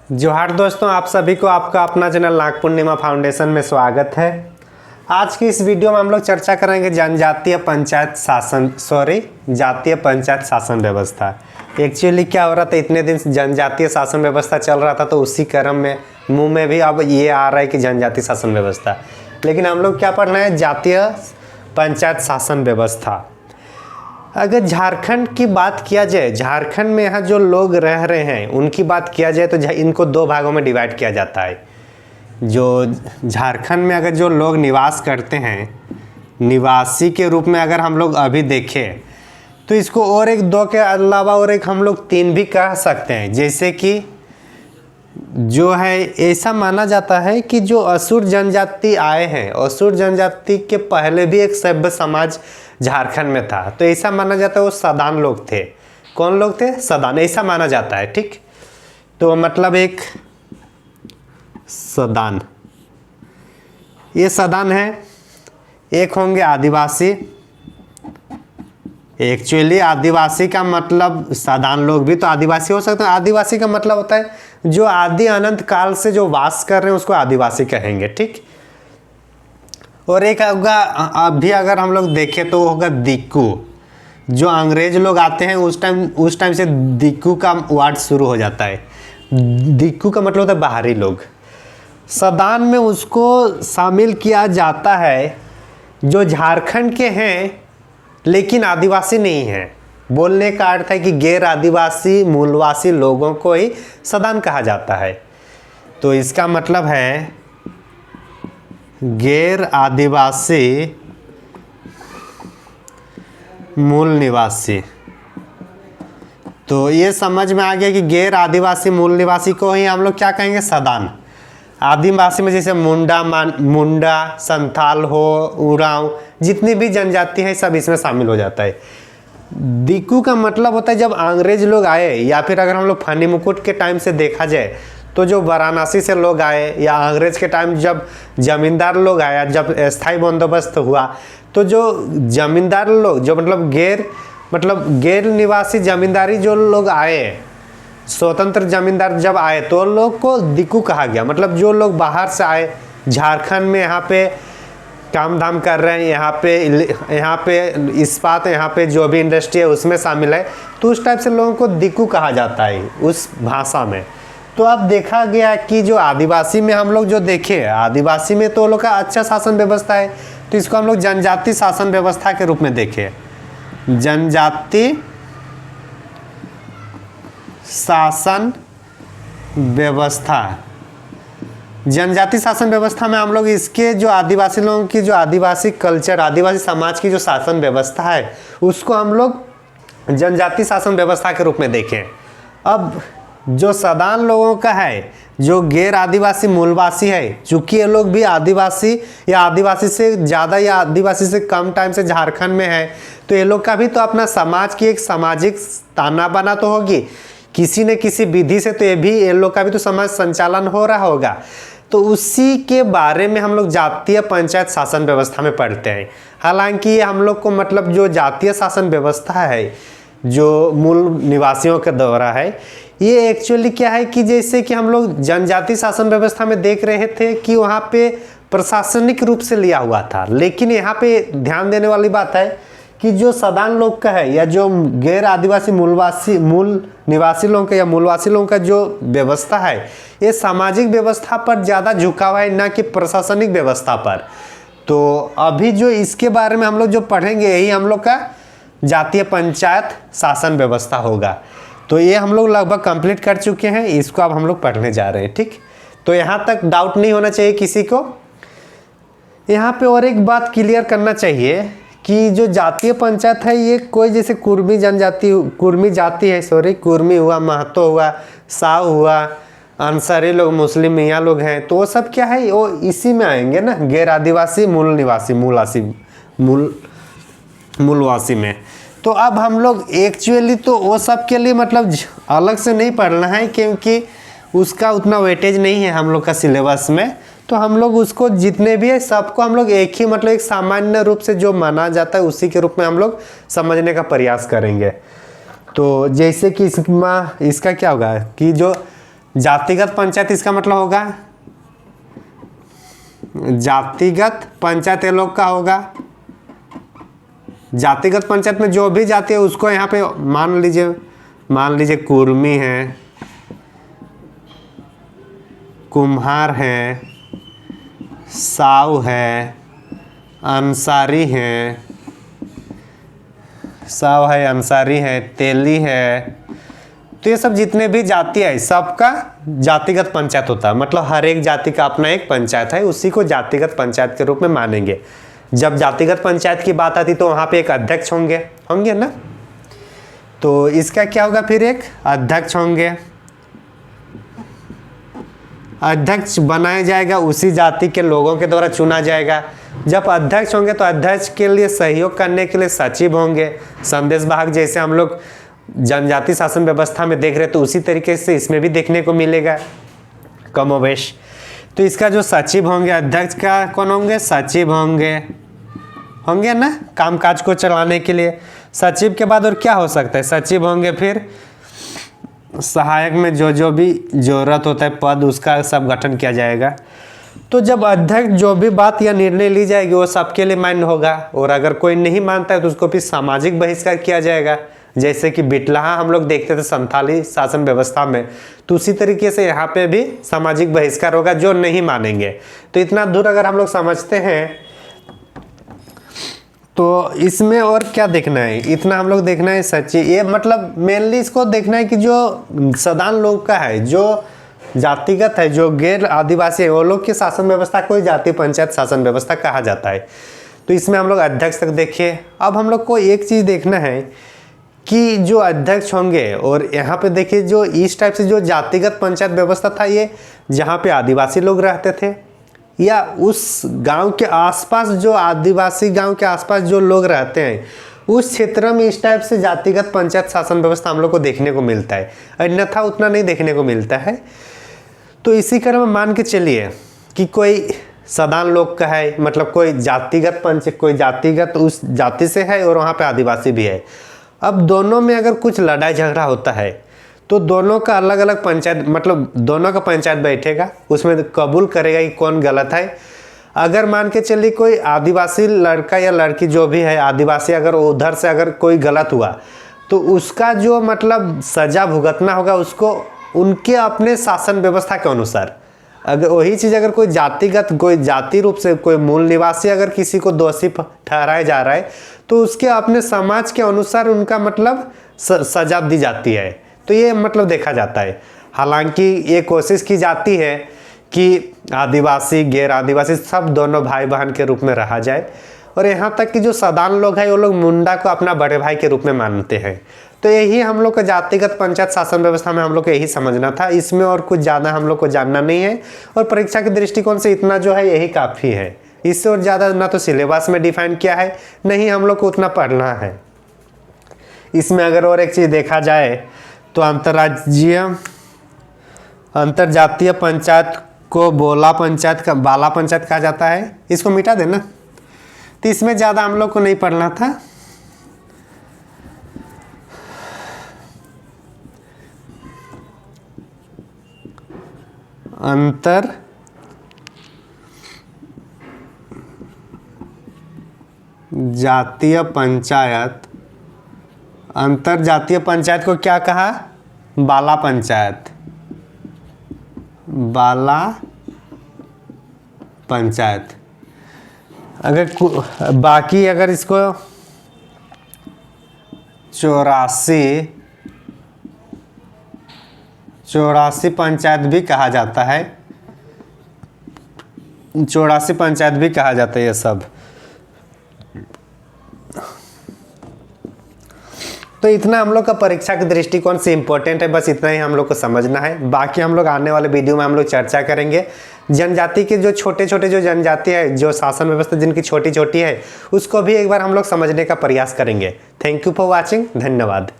जोहार दोस्तों, आप सभी को आपका अपना चैनल नाग पूर्णिमा फाउंडेशन में स्वागत है। आज की इस वीडियो में हम लोग चर्चा करेंगे जातीय पंचायत शासन व्यवस्था। एक्चुअली क्या हो रहा था, इतने दिन जनजातीय शासन व्यवस्था चल रहा था, तो उसी क्रम में मुंह में भी अब ये आ रहा है कि जनजातीय शासन व्यवस्था। लेकिन हम लोग क्या पढ़ रहे हैं, जातीय पंचायत शासन व्यवस्था। अगर झारखंड की बात किया जाए, झारखंड में यहाँ जो लोग रह रहे हैं उनकी बात किया जाए तो इनको दो भागों में डिवाइड किया जाता है। जो झारखंड में अगर जो लोग निवास करते हैं, निवासी के रूप में अगर हम लोग अभी देखें तो इसको और एक दो के अलावा और एक हम लोग तीन भी कह सकते हैं। जैसे कि जो है, ऐसा माना जाता है कि जो असुर जनजाति आए हैं, असुर जनजाति के पहले भी एक सभ्य समाज झारखंड में था, तो ऐसा माना जाता है वो सदान लोग थे। कौन लोग थे? सदान, ऐसा माना जाता है। ठीक, तो मतलब एक सदान, ये सदान है। एक होंगे आदिवासी। एक्चुअली आदिवासी का मतलब, सदान लोग भी तो आदिवासी हो सकते हैं। आदिवासी का मतलब होता है जो आदि अनंत काल से जो वास कर रहे हैं उसको आदिवासी कहेंगे। ठीक, और एक होगा, अभी अगर हम लोग देखें तो होगा दिक्कू। जो अंग्रेज लोग आते हैं उस टाइम से दिक्कू का वर्ड शुरू हो जाता है। दिक्कू का मतलब होता है बाहरी लोग। सदान में उसको शामिल किया जाता है जो झारखंड के हैं लेकिन आदिवासी नहीं है। बोलने का अर्थ है कि गैर आदिवासी मूलवासी लोगों को ही सदान कहा जाता है। तो इसका मतलब है गैर आदिवासी मूल निवासी। तो ये समझ में आ गया कि गैर आदिवासी मूल निवासी को ही हम लोग क्या कहेंगे? सदान। आदिवासी में जैसे मुंडा, संथाल हो, उरांव, जितनी भी जनजाति है सब इसमें शामिल हो जाता है। दिक्कू का मतलब होता है जब अंग्रेज लोग आए, या फिर अगर हम लोग फनी मुकुट के टाइम से देखा जाए तो जो वाराणसी से लोग आए, या अंग्रेज के टाइम जब जमींदार लोग आया, जब स्थायी बंदोबस्त हुआ, तो जो जमींदार लोग, जो मतलब गैर निवासी जमींदारी जो लोग आए, स्वतंत्र जमींदार जब आए तो लोग को दिक्कू कहा गया। मतलब जो लोग बाहर से आए झारखंड में, यहाँ पे काम धाम कर रहे हैं, यहाँ पे इस्पात, यहाँ पे जो भी इंडस्ट्री है उसमें शामिल है, तो उस टाइप से लोगों को दिक्कू कहा जाता है उस भाषा में। तो अब देखा गया कि जो आदिवासी में हम लोग जो देखे, आदिवासी में तो लोग का अच्छा शासन व्यवस्था है, तो इसको हम लोग जनजाति शासन व्यवस्था के रूप में देखे। जनजाति शासन व्यवस्था, जनजाति शासन व्यवस्था में हम लोग इसके जो आदिवासी लोगों की जो आदिवासी कल्चर, आदिवासी समाज की जो शासन व्यवस्था है उसको हम लोग जनजाति शासन व्यवस्था के रूप में देखें। अब जो सदान लोगों का है, जो गैर आदिवासी मूलवासी है, चूंकि ये लोग भी आदिवासी या आदिवासी से ज़्यादा या आदिवासी से कम टाइम से झारखंड में है, तो ये लोग का भी तो अपना समाज की एक सामाजिक ताना बाना तो होगी किसी न किसी विधि से, तो ये लोग का भी तो समाज संचालन हो रहा होगा। तो उसी के बारे में हम लोग जातीय पंचायत शासन व्यवस्था में पढ़ते हैं। हालांकि ये हम लोग को मतलब जो जातीय शासन व्यवस्था है जो मूल निवासियों के द्वारा है, ये एक्चुअली क्या है कि जैसे कि हम लोग जनजाति शासन व्यवस्था में देख रहे थे कि वहाँ पे प्रशासनिक रूप से लिया हुआ था, लेकिन यहाँ पे ध्यान देने वाली बात है कि जो सदान लोग का है या जो गैर आदिवासी मूल निवासी लोगों का या मूलवासी लोगों का जो व्यवस्था है, ये सामाजिक व्यवस्था पर ज़्यादा झुकाव है, ना कि प्रशासनिक व्यवस्था पर। तो अभी जो इसके बारे में हम लोग जो पढ़ेंगे यही हम लोग का जातीय पंचायत शासन व्यवस्था होगा। तो ये हम लोग लगभग कंप्लीट कर चुके हैं, इसको अब हम लोग पढ़ने जा रहे हैं। ठीक, तो यहाँ तक डाउट नहीं होना चाहिए किसी को। यहाँ पे और एक बात क्लियर करना चाहिए कि जो जातीय पंचायत है ये कोई जैसे कुर्मी जाति है, कुर्मी हुआ, महतो हुआ, साव हुआ, अंसारी लोग, मुस्लिम मियाँ लोग हैं, तो वो सब क्या है, वो इसी में आएंगे ना, गैर आदिवासी मूल निवासी मूलवासी में। तो अब हम लोग एक्चुअली तो वो सब के लिए मतलब अलग से नहीं पढ़ना है, क्योंकि उसका उतना वेटेज नहीं है हम लोग का सिलेबस में। तो हम लोग उसको जितने भी है सबको हम लोग एक ही मतलब एक सामान्य रूप से जो माना जाता है उसी के रूप में हम लोग समझने का प्रयास करेंगे। तो जैसे कि इसका क्या होगा कि जो जातिगत पंचायत इसका मतलब होगा, जातिगत पंचायत ये लोग का होगा। जातिगत पंचायत में जो भी जाति है उसको यहाँ पे मान लीजिए कुर्मी है, कुम्हार है, साव है, अंसारी है, अंसारी है, तेली है, तो ये सब जितने भी जाति है सबका जातिगत पंचायत होता है। मतलब हर एक जाति का अपना एक पंचायत है, उसी को जातिगत पंचायत के रूप में मानेंगे। जब जातिगत पंचायत की बात आती तो वहाँ पे एक अध्यक्ष होंगे ना, तो इसका क्या होगा फिर, एक अध्यक्ष होंगे। अध्यक्ष बनाया जाएगा, उसी जाति के लोगों के द्वारा चुना जाएगा। जब अध्यक्ष होंगे तो अध्यक्ष के लिए सहयोग करने के लिए सचिव होंगे, संदेशवाहक, जैसे हम लोग जनजाति शासन व्यवस्था में देख रहे तो उसी तरीके से इसमें भी देखने को मिलेगा कमोवेश। तो इसका जो सचिव होंगे, अध्यक्ष का कौन होंगे, सचिव होंगे ना, कामकाज को चलाने के लिए। सचिव के बाद और क्या हो सकता है, सचिव होंगे, फिर सहायक में जो भी जरूरत होता है पद, उसका सब गठन किया जाएगा। तो जब अध्यक्ष जो भी बात या निर्णय ली जाएगी वो सबके लिए मान्य होगा, और अगर कोई नहीं मानता है तो उसको फिर सामाजिक बहिष्कार किया जाएगा। जैसे कि बिटलाहा हम लोग देखते थे संथाली शासन व्यवस्था में, तो उसी तरीके से यहाँ पे भी सामाजिक बहिष्कार होगा जो नहीं मानेंगे। तो इतना दूर अगर हम लोग समझते हैं तो इसमें और क्या देखना है, इतना हम लोग देखना है सच्ची, ये मतलब मेनली इसको देखना है कि जो सदान लोग का है, जो जातिगत है, जो गैर आदिवासी है, वो लोग की शासन व्यवस्था को जाति पंचायत शासन व्यवस्था कहा जाता है। तो इसमें हम लोग अध्यक्ष तक देखिए। अब हम लोग को एक चीज़ देखना है कि जो अध्यक्ष होंगे, और यहाँ पे देखिए जो इस टाइप से जो जातिगत पंचायत व्यवस्था था, ये जहाँ पे आदिवासी लोग रहते थे या उस गांव के आसपास, जो आदिवासी गांव के आसपास जो लोग रहते हैं उस क्षेत्र में इस टाइप से जातिगत पंचायत शासन व्यवस्था हम लोग को देखने को मिलता है, अन्यथा उतना नहीं देखने को मिलता है। तो इसी क्रम में मान के चलिए कि कोई सदान लोग का है, मतलब कोई जातिगत उस जाति से है और वहाँ पे आदिवासी भी है। अब दोनों में अगर कुछ लड़ाई झगड़ा होता है तो दोनों का अलग अलग पंचायत, मतलब दोनों का पंचायत बैठेगा, उसमें कबूल करेगा कि कौन गलत है। अगर मान के चलिए कोई आदिवासी लड़का या लड़की जो भी है आदिवासी, अगर उधर से अगर कोई गलत हुआ तो उसका जो मतलब सजा भुगतना होगा उसको उनके अपने शासन व्यवस्था के अनुसार। अगर वही चीज़ अगर कोई जातिगत, कोई जाति रूप से कोई मूल निवासी अगर किसी को दोषी ठहराया जा रहा है तो उसके अपने समाज के अनुसार उनका मतलब सजा दी जाती है। तो ये मतलब देखा जाता है। हालांकि ये कोशिश की जाती है कि आदिवासी गैर आदिवासी सब दोनों भाई बहन के रूप में रहा जाए, और यहाँ तक कि जो सदान लोग हैं वो लोग मुंडा को अपना बड़े भाई के रूप में मानते हैं। तो यही हम लोग का जातिगत पंचायत शासन व्यवस्था में हम लोग को यही समझना था, इसमें और कुछ ज़्यादा हम लोग को जानना नहीं है। और परीक्षा के दृष्टिकोण से इतना जो है यही काफ़ी है, इससे और ज़्यादा ना तो सिलेबस में डिफाइन किया है, नहीं हम लोग को उतना पढ़ना है। इसमें अगर और एक चीज़ देखा जाए तो अंतरजातीय पंचायत को बाला पंचायत कहा जाता है। इसको मिटा देना, तो इसमें ज़्यादा हम लोग को नहीं पढ़ना था। अंतरजातीय पंचायत को क्या कहा, बाला पंचायत। अगर बाकी अगर इसको 84 पंचायत भी कहा जाता है, 84 पंचायत भी कहा जाता है ये सब। तो इतना हम लोग का परीक्षा के दृष्टिकोण से इम्पोर्टेंट है, बस इतना ही हम लोग को समझना है। बाकी हम लोग आने वाले वीडियो में हम लोग चर्चा करेंगे जनजाति के जो छोटे छोटे जो जनजाति है, जो शासन व्यवस्था जिनकी छोटी छोटी है, उसको भी एक बार हम लोग समझने का प्रयास करेंगे। थैंक यू फॉर वॉचिंग, धन्यवाद।